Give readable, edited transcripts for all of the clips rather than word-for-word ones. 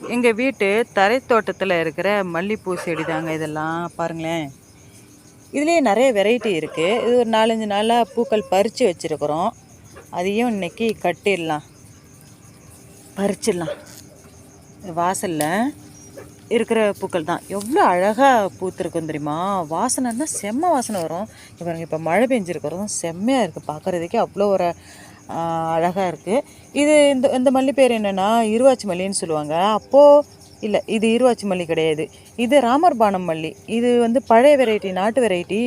எங்கள் வீட்டு தரை தோட்டத்தில் இருக்கிற மல்லிகைப்பூ செடி தாங்க இதெல்லாம் பாருங்களேன். இதுலேயே நிறைய வெரைட்டி இருக்குது. இது ஒரு 4-5 நாளாக பூக்கள் பறித்து வச்சுருக்குறோம். அதையும் இன்றைக்கி கட்டிடலாம், பறிச்சிடலாம். வாசலில் இருக்கிற பூக்கள் தான் எவ்வளோ அழகாக பூத்துருக்கும் தெரியுமா. வாசனைன்னா செம்ம வாசனை வரும். பாருங்கள், இப்போ மழை பெஞ்சிருக்கிறதும் செம்மையாக இருக்குது, பார்க்குறதுக்கே அவ்வளோ ஒரு அழகாக இருக்குது. இது இந்த மல்லி பேர் என்னென்னா இருவாச்சி மல்லின்னு சொல்லுவாங்க. அப்போது இல்லை, இது இருவாச்சி மல்லி கிடையாது, இது ராமர்பானம் மல்லி. இது பழைய வெரைட்டி, நாட்டு வெரைட்டி.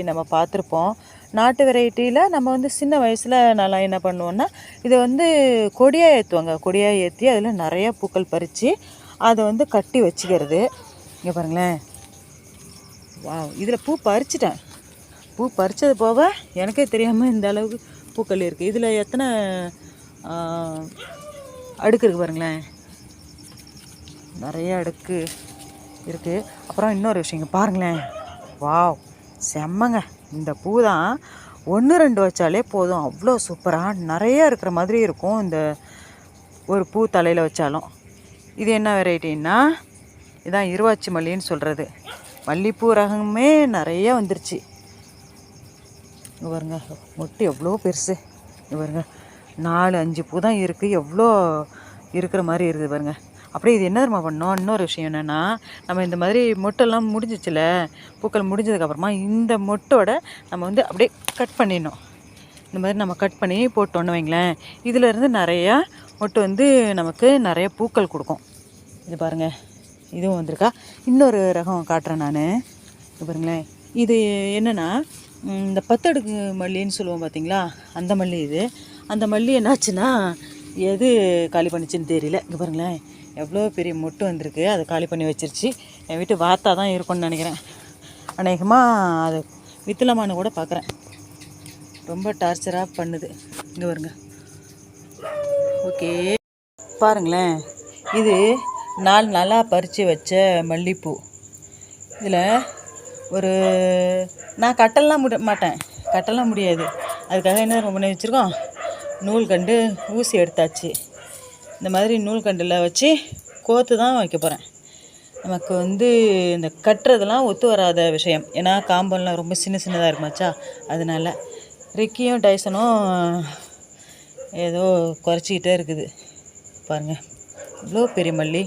நம்ம பார்த்துருப்போம். நாட்டு வெரைட்டியில் நம்ம சின்ன வயசில் நல்லா என்ன பண்ணுவோன்னா, இதை கொடியாக ஏற்றுவாங்க. கொடியாக ஏற்றி அதில் நிறையா பூக்கள் பறித்து அதை கட்டி வச்சுக்கிறது. இங்கே பாருங்களேன், வா, இதில் பூ பறிச்சிட்டேன். பூ பறித்தது போக எனக்கே தெரியாமல் இந்த அளவுக்கு பூக்கள் இருக்குது. இதில் எத்தனை அடுக்கு இருக்குது பாருங்களேன், நிறைய அடுக்கு இருக்குது. அப்புறம் இன்னொரு விஷயங்க பாருங்களேன், வாவ், செம்மங்க. இந்த பூ தான் 1-2 வச்சாலே போதும், அவ்வளோ சூப்பராக நிறைய இருக்கிற மாதிரி இருக்கும். இந்த ஒரு பூ தலையில் வச்சாலும். இது என்ன வெரைட்டின்னா, இதான் இருவாச்சி மல்லின்னு சொல்கிறது. மல்லிகைப்பூ ரகமே நிறைய வந்துருச்சு. இங்கே பாருங்க, மொட்டு எவ்வளோ பெருசு. இங்கே பாருங்க, 4-5 பூ தான் இருக்குது, எவ்வளோ இருக்கிற மாதிரி இருக்குது பாருங்க. அப்படியே இது என்ன தெரியுமா பண்ணோம், இன்னொரு விஷயம் என்னென்னா, நம்ம இந்த மாதிரி மொட்டெல்லாம் முடிஞ்சிச்சுல, பூக்கள் முடிஞ்சதுக்கப்புறமா இந்த மொட்டோட நம்ம அப்படியே கட் பண்ணிடணும். இந்த மாதிரி நம்ம கட் பண்ணி போட்டோன்னு வைங்களேன், இதிலேருந்து நிறையா மொட்டு நமக்கு நிறைய பூக்கள் கொடுக்கும். இது பாருங்கள், இதுவும் வந்திருக்கா. இன்னொரு ரகம் காட்டுறேன் நான். இது பாருங்களேன், இது என்னென்னா இந்த 10 அடுக்கு மல்லின்னு சொல்லுவோம் பார்த்தீங்களா, அந்த மல்லி இது. அந்த மல்லி என்னாச்சுன்னா எது காலி பண்ணிச்சுன்னு தெரியல. இங்கே பாருங்களேன், எவ்வளோ பெரிய மொட்டு வந்திருக்கு, அதை காலி பண்ணி வச்சிருச்சு. என் வீட்டு வாத்தா தான் இருக்கும்னு நினைக்கிறேன். அநேகமாக அது வித்தலமானு கூட பார்க்குறேன். ரொம்ப டார்ச்சராக பண்ணுது. இங்கே பாருங்க, ஓகே பாருங்களேன், இது 4 நாளாக பறித்து வச்ச மல்லிகைப்பூ. இதில் ஒரு நான் கட்டலாம் கட்டலாம் முடியாது. அதுக்காக என்ன பண்ணி வச்சுருக்கோம், நூல்கண்டு ஊசி எடுத்தாச்சு. இந்த மாதிரி நூல்கண்டில் வச்சு கோர்த்து தான் வைக்க போகிறேன். நமக்கு இந்த கட்டுறதெல்லாம் ஒத்து வராத விஷயம். ஏன்னா காம்பெல்லாம் ரொம்ப சின்னதாக இருக்குமாச்சா, அதனால் ரிக்கியும் டைசனும் ஏதோ குறைச்சிக்கிட்டே இருக்குது. பாருங்கள், இவ்வளோ பெரிய மல்லி.